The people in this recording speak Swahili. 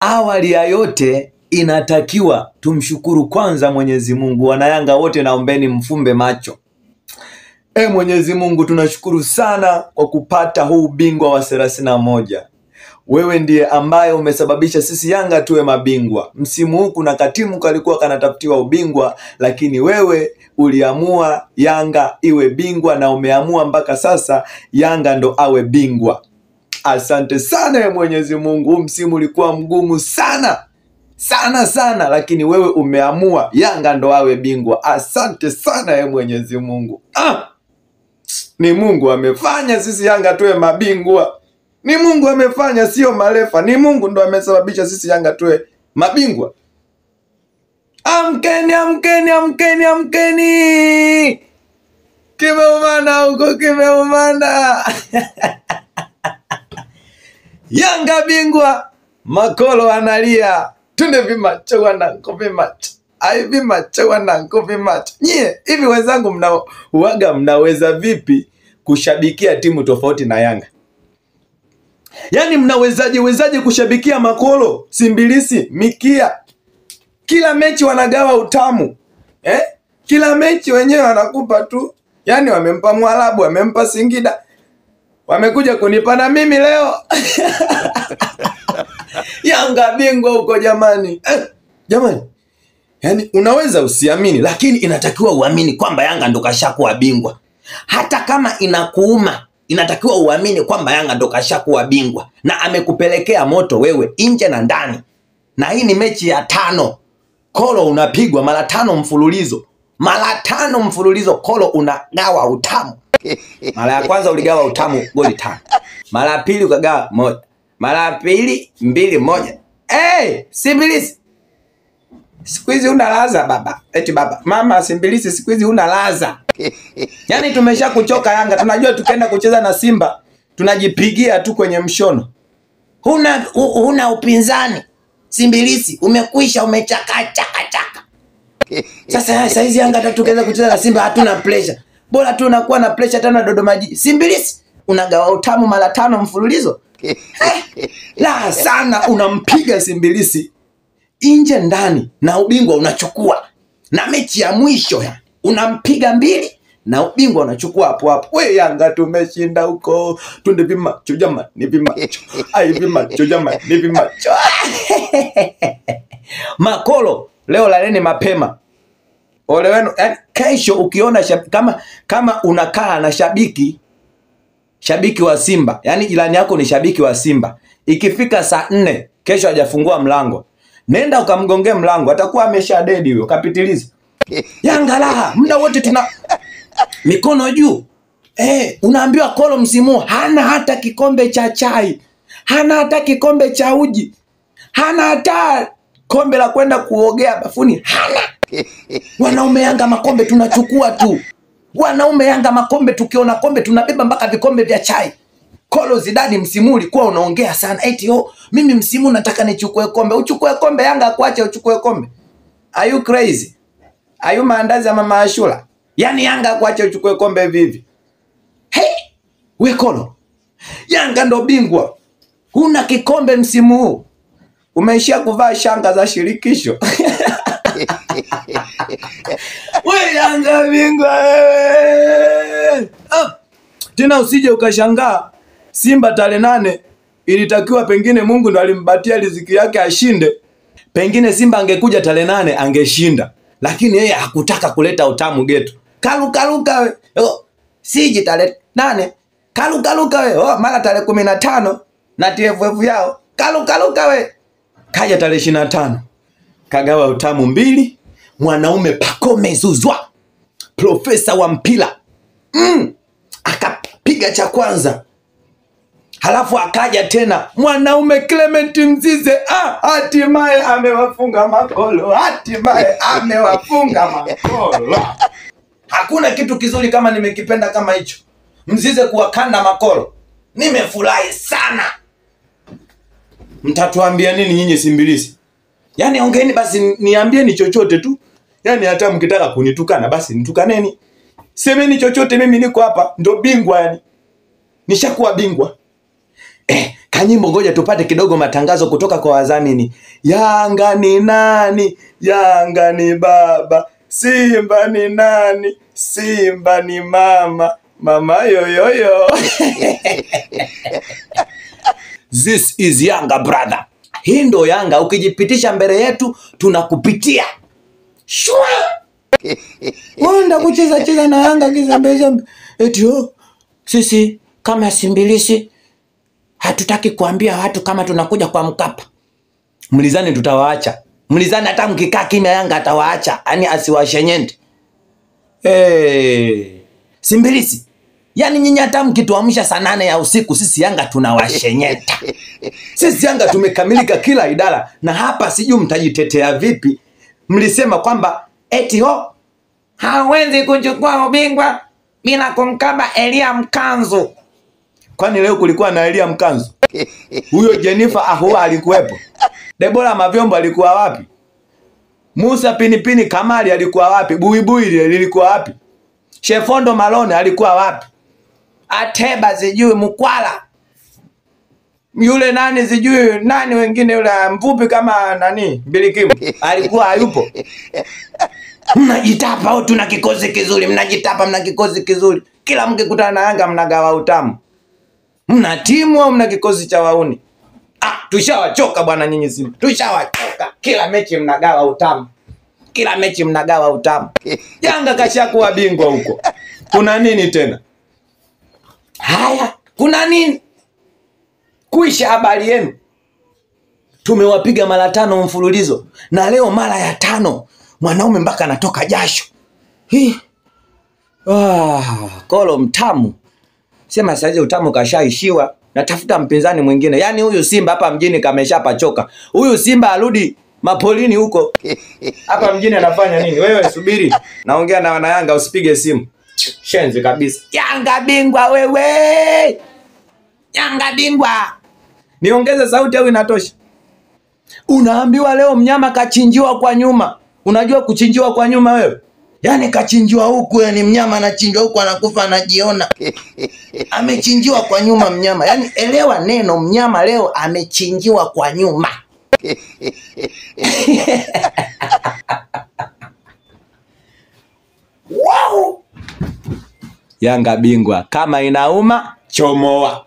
Awali ya yote inatakiwa tumshukuru kwanza Mwenyezi Mungu. Wanayanga wote naombeni mfumbe macho. Mwenyezi Mungu, tunashukuru sana kwa kupata huu ubingwa wa 31. Wewe ndiye ambaye umesababisha sisi Yanga tuwe mabingwa. Msimu huu kuna katimu kalikuwa kanatafutiwa ubingwa, lakini wewe uliamua Yanga iwe bingwa na umeamua mpaka sasa Yanga ndo awe bingwa. Asante sana Mwenyezi Mungu. Msimu ulikuwa mgumu sana sana, lakini wewe umeamua Yanga ndo awe bingwa. Asante sana Mwenyezi Mungu. Ni Mungu amefanya sisi Yanga tuwe mabingwa. Ni Mungu amefanya, sio marefa. Ni Mungu ndo amesababisha sisi Yanga tuwe mabingwa. Amkeni, amkeni, amkeni, amkeni. Kimeumana huko, kimeumana. Yanga bingwa. Makolo analia. Tunde vimacho wanangu, vimacho. Vimacho wanangu, vimacho. Nyie, hivi wenzangu mnaweza vipi kushabikia timu tofauti na Yanga? Yaani mnawezaje kushabikia Makolo, Simbilisi, Mikia? Kila mechi wanagawa utamu. Kila mechi wenyewe wanakupa tu. Yaani wamempa Mwarabu, wamempa Singida. Wamekuja kunipa na mimi leo. Yanga bingwa huko jamani. Jamani. Yaani unaweza usiamini, lakini inatakiwa uamini kwamba Yanga ndo kashakuwa bingwa. Hata kama inakuuma, inatakiwa uamini kwamba Yanga ndo kashakuwa bingwa na amekupelekea moto wewe nje na ndani. Na hii ni mechi ya 5. Kolo unapigwa mara 5 mfululizo. Mara 5 mfululizo Kolo unagawa utamu. Mara ya kwanza uligawa utamu goli 5. Mara ya pili ukagawa 1. Mara ya pili 2-1. Simbilisi. Siku hizi una laza baba. Baba, mama Simbilisi siku hizi una laza. Yaani tumesha kuchoka Yanga. Tunajua tukienda kucheza na Simba tunajipigia tu kwenye mshono. Huna upinzani. Simbilisi umekwisha, umechaka. Sasa hizi Yanga tukaweza kucheza na Simba hatuna pressure. Bora tu unakuwa na pressure tena Dodoma Jiji. Simbilisi unagawa utamu mara 5 mfululizo. La sana, unampiga Simbilisi nje ndani na ubingwa unachukua. Na mechi ya mwisho unampiga 2 na ubingwa unachukua hapo hapo. We Yanga tumeshinda huko. Tunde vimacho jamani, ni vimacho. Vimacho jamani, ni vimacho. Makolo leo laleni mapema. Ole wenu, kesho ukiona kama unakaa na shabiki wa Simba, yani ilani yako ni shabiki wa Simba, ikifika saa 4 kesho hajafungua mlango, nenda ukamgongea mlango, atakuwa amesha dedi huyo, kapitiliza. Yanga laha, muda wote tuna mikono juu. Unaambiwa Kolo msimu hana hata kikombe cha chai, hana hata kikombe cha uji, hana hata kombe la kwenda kuogea bafuni, hana. Wanaume Yanga makombe tunachukua tu. Wanaume Yanga makombe, tukiona kombe tunabeba mpaka vikombe vya chai. Kolo Zidane msimu ulikuwa unaongea sana. Mimi msimu nataka nichukue kombe. Uchukue kombe, Yanga akuache uchukue kombe. Are you crazy? Are you maandazi ya mama Ashura? Yaani Yanga akuache uchukue kombe vivi. We Kolo, Yanga ndo bingwa. Huna kikombe msimu huu. Umeishia kuvaa shanga za shirikisho. We Yanga bingwa. Tena usije ukashangaa Simba tarehe 8 ilitakiwa pengine Mungu ndo alimbatia riziki yake ashinde. Pengine Simba angekuja tarehe 8 angeshinda. Lakini yeye hakutaka kuleta utamu getu. Kaluka we. Siji tarehe 8. Kaluka we. Mara tarehe 15 na TFF yao. Kaluka we. Kaja tarehe 25. Kagawa utamu 2. Mwanaume Pacome Zouzoua, profesa wa mpira, akapiga cha kwanza. Halafu akaja tena mwanaume Clement Mzize, hatimaye amewafunga Makolo. Hatimaye amewafunga Makolo. Hakuna kitu kizuri kama nimekipenda kama hicho. Mzize kuwakanda Makolo. Nimefurahi sana. Mtatuambia nini nyinyi Simbilisi? Yaani ongeeni basi, niambieni chochote tu. Yaani hata mkitaka kunitukana basi nitukaneni. Semeni chochote, mimi niko hapa ndo bingwa yani. Nishakuwa bingwa. Kanyimbo ngoja tupate kidogo matangazo kutoka kwa wadhamini. Yanga ni nani? Yanga ni baba. Simba ni nani? Simba ni mama. Mama yoyoyo. This is Yanga brother. Hii ndo Yanga, ukijipitisha mbele yetu tunakupitia. Shua. Wanda kucheza na Yanga kizambezambe. Eti sisi kama Simbilisi hatutaki kuambia watu kama tunakuja kwa Mkapa. Mlizani tutawaacha. Mlizani hata mkikaa kimya Yanga atawaacha. Yaani asiwashenyente. Simbilisi. Yaani nyinyi hata mkituamsha saa 8 ya usiku sisi Yanga tunawashenyeta. Sisi Yanga tumekamilika kila idara. Na hapa sijui mtajitetea vipi. Mlisema kwamba eti hawezi kuchukua ubingwa bila kumkaba Elia Mkanzu. Kwani leo kulikuwa na Elia Mkanzu? Huyo Jennifer Ahoua alikuwepo? Debora Mavyombo alikuwa wapi? Musa Pinipini Kamali alikuwa wapi? Buibui lilikuwa wapi? Shefondo Malone alikuwa wapi? Ateba sijui Mkwala. Yule nani sijui nani wengine yule mfupi kama nani? Bilikimu alikuwa hayupo? Mnajitapa au tuna kikosi kizuri, mnajitapa mna kikosi kizuri. Kila mkikutana na Yanga mnagawa utamu. Mna timu au mna kikosi cha wauni? Tushawachoka bwana nyinyi Simba. Tushawachoka. Kila mechi mnagawa utamu. Kila mechi mnagawa utamu. Yanga kashakuwa bingwa huko. Kuna nini tena? Haya, kuna nini? Kuisha habari yenu. Tumewapiga mara 5 mfululizo na leo mara ya 5 mwanaume mpaka anatoka jasho. Kolo mtamu. Sema saizi utamu kashaishiwa. Natafuta mpinzani mwingine. Yaani huyu Simba hapa mjini kameshapachoka. Huyu Simba arudi mapolini huko. Hapa mjini anafanya nini? Wewe subiri. Naongea na wana Yanga usipige simu. Shenzi kabisa. Yanga bingwa wewe. Yanga bingwa. Niongeze sauti au inatosha? Unaambiwa leo mnyama kachinjiwa kwa nyuma. Unajua kuchinjiwa kwa nyuma wewe? Yaani kachinjiwa huku, yani mnyama anachinjwa huku anakufa anajiona. Amechinjiwa kwa nyuma mnyama. Yaani elewa neno mnyama leo amechinjiwa kwa nyuma. Wow! Yanga bingwa. Kama inauma chomoa.